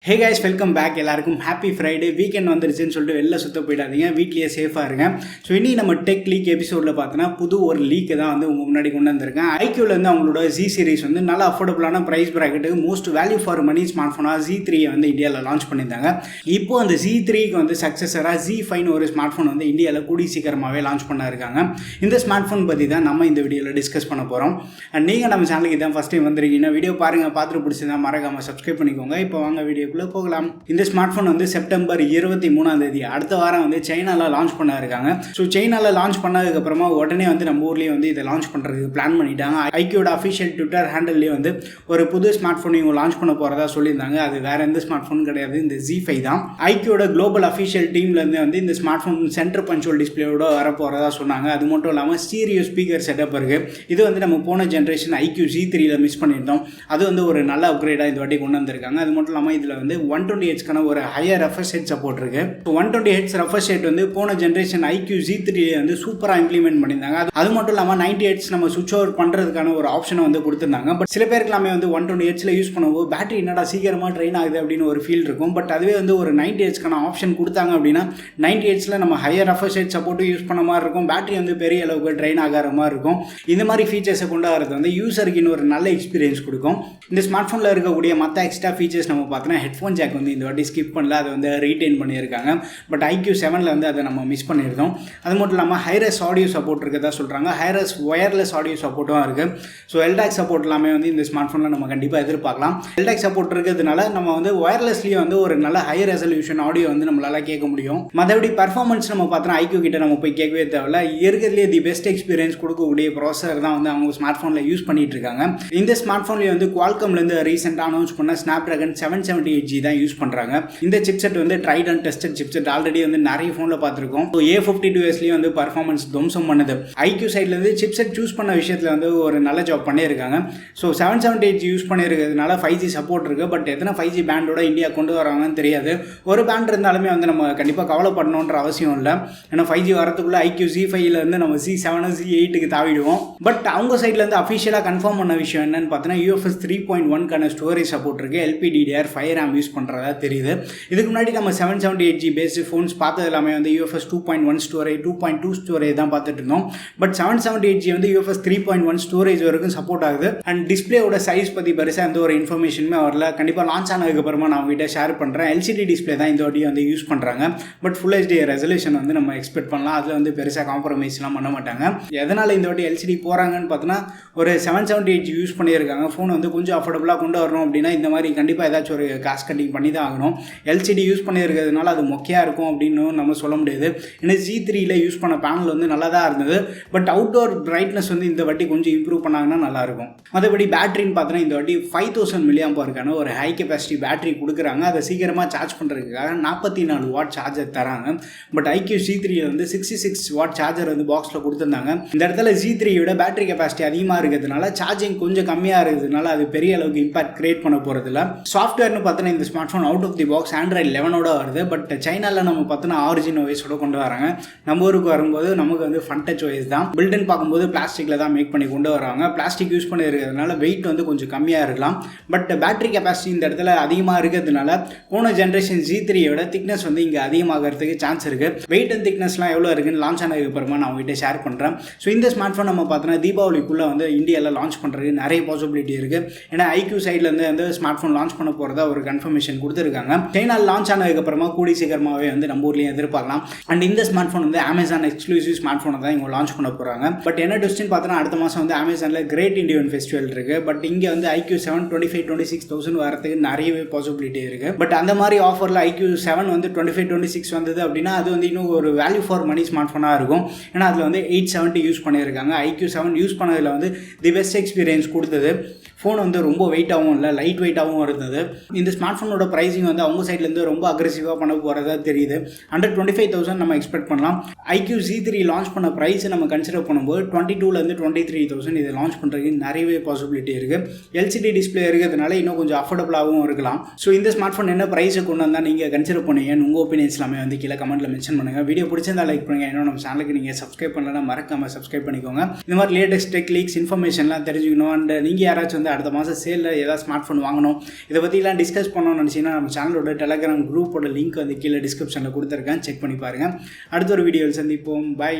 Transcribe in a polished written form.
Hey guys, welcome back. எல்லாருக்கும் happy Friday. Weekend வந்துருச்சுன்னு சொல்லிட்டு வெளில சுத்த போயிடாதீங்க, வீட்லேயே சேஃபாக இருங்க. ஸோ இனி நம்ம டெக் லீக் எபிசோடில் பார்த்தோன்னா புது ஒரு லீக்கை தான் வந்து உங்கள் முன்னாடி கொண்டு வந்திருக்கேன். ஐக்யூலேருந்து அவங்களோட ஜி சீரிஸ் வந்து நல்ல அஃபோர்டபுளான ப்ரைஸ் ப்ராக்கெட்டுக்கு most value for money smart ஃபோனாக Z3 வந்து இந்தியாவில் லான்ச் பண்ணியிருந்தாங்க. இப்போது அந்த Z3க்கு வந்து சக்ஸஸராக Z5 ஒரு ஸ்மார்ட் ஃபோன் வந்து இந்தியாவில் கூடி சீக்கிரமாகவே லான்ச் பண்ண இருக்காங்க. இந்த ஸ்மார்ட் ஃபோன் பற்றி தான் நம்ம இந்த வீடியோவில் டிஸ்கஸ் பண்ண போகிறோம். அண்ட் நீங்கள் நம்ம சேனலுக்கு தான் ஃபஸ்ட் டைம் வந்திருக்கீங்கன்னா வீடியோ பாருங்கள், பார்த்துட்டு பிடிச்சதான் மறக்காமல் சப்ஸ்கிரைப் பண்ணிக்கோங்க. இப்போ வாங்க வீடியோக்குள்ளே போகலாம். இந்த ஸ்மார்ட் ஃபோன் வந்து செப்டம்பர் 23 அடுத்த வாரம் வந்து சைனாவில் லான்ச் பண்ண இருக்காங்க. ஸோ சைனாவில் லான்ச் பண்ணதுக்கப்புறமா உடனே வந்து நம்ம ஊர்லேயே வந்து இதை லான்ச் பண்ணுறதுக்கு பிளான் பண்ணிட்டாங்க. ஐக்யூட அஃபிஷியல் ட்விட்டர் ஹேண்டல்லேயே வந்து ஒரு புது ஸ்மார்ட் ஃபோன் இவங்க லான்ச் பண்ண போகிறதா சொல்லியிருந்தாங்க. அது வேறு எந்த ஸ்மார்ட் ஃபோன் கிடையாது, இந்த Z5 தான். ஐக்யூட குளோபல் அஃபிஷியல் டீம்லேருந்து வந்து இந்த ஸ்மார்ட் ஃபோன் சென்டர் பஞ்சுவல் டிஸ்பிளேயோட வரப்போகிறதா சொன்னாங்க. அது மட்டும் இல்லாமல் ஸ்டீரியோ ஸ்பீக்கர் செட்டப் இருக்குது. இது வந்து நம்ம போன ஜென்ரேஷன் ஐக்யூ Z3ல மிஸ் பண்ணியிருந்தோம். அது வந்து ஒரு நல்ல அப்கிரேடாக இந்த வாட்டி கொண்டு வந்திருக்காங்க. அது மட்டும் இல்லாமல் இதில் வந்து 120Hz ஒரு ஹையர் ரெஃப்ரெஷ் ரேட் சப்போர்ட் இருக்கு. 120Hz ரெஃப்ரெஷ் ரேட் வந்து போன ஜென்ரேஷன் ஐக்யூ Z3 வந்து சூப்பராக இம்ப்ளிமெண்ட் பண்ணியிருந்தாங்க. அது மட்டும் இல்லாமல் 90Hz நம்ம சுவிட்ச் ஓவர் பண்ணுறதுக்கான ஒரு ஆப்ஷனை வந்து கொடுத்துருந்தாங்க. பட் சில பேருக்கு எல்லாமே வந்து 120Hzல யூஸ் பண்ணும்போது பேட்டரி என்னடா சீக்கிரமாக ட்ரெயின் ஆகுது அப்படின்னு ஒரு ஃபீல் இருக்கும். பட் அதுவே வந்து ஒரு 90Hzக்கான ஆப்ஷன் கொடுத்தாங்க அப்படின்னா 90Hzல நம்ம ஹையர் ரெஃப்ரெஷ் ரேட் சப்போர்ட்டும் யூஸ் பண்ண மாதிரி இருக்கும், பேட்டரி வந்து பெரிய அளவுக்கு ட்ரெயின் ஆகிற மாதிரி இருக்கும். இந்த மாதிரி ஃபீச்சர்ஸை கொண்டு வரது வந்து யூசருக்கு இன்னும் ஒரு நல்ல எக்ஸ்பீரியன்ஸ் கொடுக்கும். இந்த ஸ்மார்ட் ஃபோனில் இருக்கக்கூடிய மற்ற எக்ஸ்ட்ரா ஃபீச்சர்ஸ் நம்ம பார்த்தோன்னா ஹெட்ஃபோன் ஜாக் வந்து இந்த வாட்டி ஸ்கிப் பண்ணல, அதை வந்து ரீட்டைன் பண்ணியிருக்காங்க. பட் ஐக்யூ 7ல் வந்து அதை நம்ம மிஸ் பண்ணியிருந்தோம். அது மட்டும் இல்லாமல் ஹைரஸ் ஆடியோ சப்போர்ட் இருக்கிறதா சொல்கிறாங்க. ஹைரஸ் ஒயர்லெஸ் ஆடியோ சப்போர்ட்டும் இருக்குது. ஸோ எல்டாக் சப்போர்ட் எல்லாமே வந்து இந்த ஸ்மார்ட் ஃபோனில் நம்ம கண்டிப்பாக எதிர்பார்க்கலாம். எல்டாக் சப்போர்ட் இருக்கிறதுனால நம்ம வந்து ஒயர்லெஸ்லேயே வந்து ஒரு நல்ல ஹை ரெசல்யூஷன் ஆடியோ வந்து நம்மளால் கேட்க முடியும். மற்றபடி பர்ஃபார்மன்ஸ் நம்ம பார்த்தோன்னா ஐக்யூ கிட்ட நம்ம போய் கேட்கவே தேவையில்ல. இருக்கிறதுலேயே தி பெஸ்ட் எக்ஸ்பீரியன்ஸ் கொடுக்கக்கூடிய ப்ராசஸர் தான் வந்து அவங்க ஸ்மார்ட் ஃபோனில் யூஸ் பண்ணிட்டு இருக்காங்க. இந்த ஸ்மார்ட் ஃபோன்லேயே வந்து குவால்காம்லேருந்து ரீசெண்டாக அனௌன்ஸ் பண்ண ஸ்னாப்ட்ராகன் 778G தான் யூஸ் பண்ணுறாங்க. இந்த சிப்செட் வந்து tried and tested chipset. Already வந்து நிறைய ஃபோனில் பார்த்துருக்கோம். ஸோ A52Sலேயும் வந்து பர்ஃபார்மன்ஸ் துவம்சம் பண்ணுது. ஐக்யூ சைட்லேருந்து சிப்செட் சூஸ் பண்ண விஷயத்தில் வந்து ஒரு நல்ல ஜாப் பண்ணியிருக்காங்க. ஸோ 778G யூஸ் பண்ணியிருக்கிறதுனால 5G சப்போர்ட் இருக்குது. பட் எத்தனை 5G பேண்டோட இந்தியா கொண்டு வராங்கன்னு தெரியாது. ஒரு பேண்ட் இருந்தாலுமே வந்து நம்ம கண்டிப்பாக கவலைப்படணுன்ற அவசியம் இல்லை. ஏன்னா 5G வரத்துக்குள்ளே ஐக்யூ Z5லேருந்து நம்ம Z7 Z8க்கு தாவிடுவோம். பட் அவங்க சைட்லேருந்து அஃபிஷியலாக கன்ஃபார்ம் பண்ண விஷயம் என்னன்னு பார்த்தோன்னா UFS 3.1க்கான ஸ்டோரேஜ் சப்போர்ட் இருக்குது. LPDDR5 RAM யூஸ் பண்ணுறதா தெரியுது. இதுக்கு முன்னாடி நம்ம 778G பேஸ்டு ஃபோன்ஸ் பார்த்தது எல்லாமே வந்து UFS 2.1 ஸ்டோரேஜ் 2.2 ஸ்டோரேஜ் தான் பார்த்துட்டு இருந்தோம். பட் 778G வந்து UFS 3.1 ஸ்டோரேஜ் வரைக்கும் சப்போர்ட் ஆகுது. அண்ட் டிஸ்பிளேயோட சைஸ் பற்றி பெருசாக எந்த ஒரு இன்ஃபர்மேஷனுமே வரல. கண்டிப்பாக லான்ச் ஆனதுக்கப்புறமா நான் உங்ககிட்ட ஷேர் பண்ணுறேன். LCD டிஸ்பிளே தான் இந்த வாட்டி வந்து யூஸ் பண்ணுறாங்க. பட் ஃபுல் HD ரெசல்யூஷன் வந்து நம்ம எக்ஸ்பெக்ட் பண்ணலாம். அதில் வந்து பெருசாக காம்ப்ரமைஸ்லாம் பண்ண மாட்டாங்க. எதனால் இந்த வாட்டி LCD போகிறாங்கன்னு பார்த்தோன்னா ஒரு 778G யூஸ் பண்ணியிருக்காங்க. ஃபோன் வந்து கொஞ்சம் அஃபோர்டபுளாக கொண்டு வரணும் அப்படின்னா இந்த மாதிரி கண்டிப்பாக ஏதாச்சும் ஒரு காஸ்ட் கட்டிங் பண்ணி தான் ஆகணும். LCD யூஸ் பண்ணியிருக்கிறதுனால அது மொக்கையாக இருக்கும் அப்படின்னு நம்ம சொல்ல முடியாது. ஏன்னா Z3ல யூஸ் பண்ண பேனல் வந்து நல்லா தான் இருந்தது. பட் அவுட்டோர் பிரைட்னஸ் வந்து இந்த வாட்டி கொஞ்சம் இம்ப்ரூவ் பண்ணாங்கன்னா நல்லாயிருக்கும். மற்றபடி பேட்டரின்னு பார்த்தோன்னா இந்த வாட்டி 5000 mAh ஒரு ஹை கெப்பாசிட்டி பேட்டரி கொடுக்குறாங்க. அதை சீக்கிரமாக சார்ஜ் பண்ணுறதுக்காக 44 வாட் சார்ஜர் தராங்க. பட் ஐக்யூ Z3ல வந்து 66 வாட் சார்ஜர் வந்து பாக்ஸில் கொடுத்துருந்தாங்க. இந்த இடத்துல Z3யோட பேட்டரி கெப்பாசிட்டி அதிகமாக இருக்கிறதுனால சார்ஜிங் கொஞ்சம் கம்மியாக இருக்கிறதுனால அது பெரிய அளவுக்கு இம்பாக்ட் கிரியேட் பண்ண போகிறதில்ல. சாஃப்ட்வேர்னு பார்த்தோன்னா இந்த smartphone out of the box Android 11ஓட வருது. பட் சைனாவில் நம்ம பார்த்தோன்னா ஆரிஜின் OS-ஓட கொண்டு வராங்க. நம்ம ஊருக்கு வரும்போது நமக்கு வந்து ஃபன் டச் OS தான். பில்டுன்னு பார்க்கும்போது பிளாஸ்டிக்கில் தான் மேக் பண்ணி கொண்டு வராங்க. பிளாஸ்டிக் யூஸ் பண்ணி இருக்கிறதுனால வெயிட் வந்து கொஞ்சம் கம்மியாக இருக்கலாம். பட் பேட்டரி கெப்பாசிட்டி இந்த இடத்துல அதிகமாக இருக்கிறதுனால போன ஜென்ரேஷன் Z3யோட திக்னஸ் வந்து இங்கே அதிகமாகிறதுக்கு சான்ஸ் இருக்குது. வெயிட் அண்ட் திக்னஸ்லாம் எவ்வளோ இருக்குன்னு லான்ச் ஆனதுக்கு அப்புறமா நான் உங்ககிட்ட ஷேர் பண்ணுறேன். ஸோ இந்த ஸ்மார்ட் ஃபோன் நம்ம பார்த்தோன்னா தீபாவளிக்குள்ளே வந்து இந்தியாவில் லான்ச் பண்ணுறதுக்கு நிறைய பாசிபிலிட்டி இருக்குது. ஏன்னா ஐக்யூ சைட்லேருந்து வந்து ஸ்மார்ட் ஃபோன் லான்ச் பண்ண போகிறதா ஒரு கன்ஃபர்மேஷன் கொடுத்துருக்காங்க. சைனாவில் லான்ச் ஆனதுக்கப்புறமா கூடி சீக்கிரமாகவே வந்து நம்ம ஊர்லேயும் எதிர்பார்க்கலாம். அண்ட் இந்த ஸ்மார்ட் ஃபோன் வந்து Amazon எக்ஸ்க்ளூசிவ் ஸ்மார்ட் ஃபோனை தான் இவங்க லான்ச் பண்ண போகிறாங்க. பட் என்ன ட்விஸ்ட்னு பார்த்தோன்னா அடுத்த மாதம் வந்து Amazonல கிரேட் இண்டியன் ஃபெஸ்டிவல் இருக்குது. பட் இங்கே வந்து IQ 7 25,000-26,000 வரதுக்கு நிறையவே பாசிபிலிட்டி இருக்குது. பட் அந்த மாதிரி ஆஃபரில் IQ 7 வந்து 25-26 வந்தது அப்படின்னா அது வந்து இன்னும் ஒரு வேல்யூ ஃபார் மணி ஸ்மார்ட் ஃபோனாக இருக்கும். ஏன்னா அதில் வந்து 870 யூஸ் பண்ணியிருக்காங்க. IQ 7 யூஸ் பண்ணதில் வந்து தி பெஸ்ட் எக்ஸ்பீரியன்ஸ் கொடுத்தது. ஃபோன் வந்து ரொம்ப வெயிட்டாகவும் இல்லை, லைட் வெயிட்டாகவும் இருந்தது. இந்த ஸ்மார்ட் ஃபோனோட ப்ரைஸிங் வந்து அவங்க சைட்லேருந்து ரொம்ப அக்ரெசிவாக பண்ண போகிறதா தெரியுது. 125,000 நம்ம எக்ஸ்பெக்ட் பண்ணலாம். IQ Z3 லான்ச் பண்ண ப்ரைஸ் நம்ம கன்சிடர் பண்ணும்போது 22,000 23,000 இதை லான்ச் பண்ணுறதுக்கு நிறையவே பாசிபிலிட்டி இருக்குது. LCD டிஸ்பிளே இருக்கிறதுனால இன்னும் கொஞ்சம் அஃபோர்டபுளாகவும் இருக்கலாம். ஸோ இந்த ஸ்மார்ட் ஃபோன் என்ன ப்ரைஸை கொண்டு வந்தால் நீங்கள் கன்சிடர் பண்ணுவீங்கன்னு உங்கள் ஒப்பீனியன்ஸ் எல்லாமே வந்து கீழே கமெண்ட்டில் மென்ஷன் பண்ணுங்கள். வீடியோ பிடிச்சிருந்தா லைக் பண்ணுங்கள். இன்னும் நம்ம சேனலுக்கு நீங்கள் சப்ஸ்கிரைப் பண்ணலன்னா மறக்காமல் சப்ஸ்கிரைப் பண்ணிக்கோங்க. இந்த மாதிரி லேட்டஸ்ட் டெக் லீக்ஸ் இன்ஃபர்மேஷன்லாம் தெரிஞ்சுக்கணும். அண்ட் நீங்கள் யாராச்சும் வந்து வந்து அடுத்த மாதம் சேலில் ஏதாவது ஸ்மார்ட் ஃபோன் வாங்கணும், இதை பற்றிலாம் டிஸ்கஸ் பண்ணணும்னு நினச்சிங்கன்னா நம்ம சேனலோட டெலகிராம் குரூப்போட லிங்க் வந்து கீழே டிஸ்கிரிப்ஷனில் கொடுத்துருக்கேன், செக் பண்ணி பாருங்கள். அடுத்த ஒரு வீடியோவில் சந்திப்போம். பை.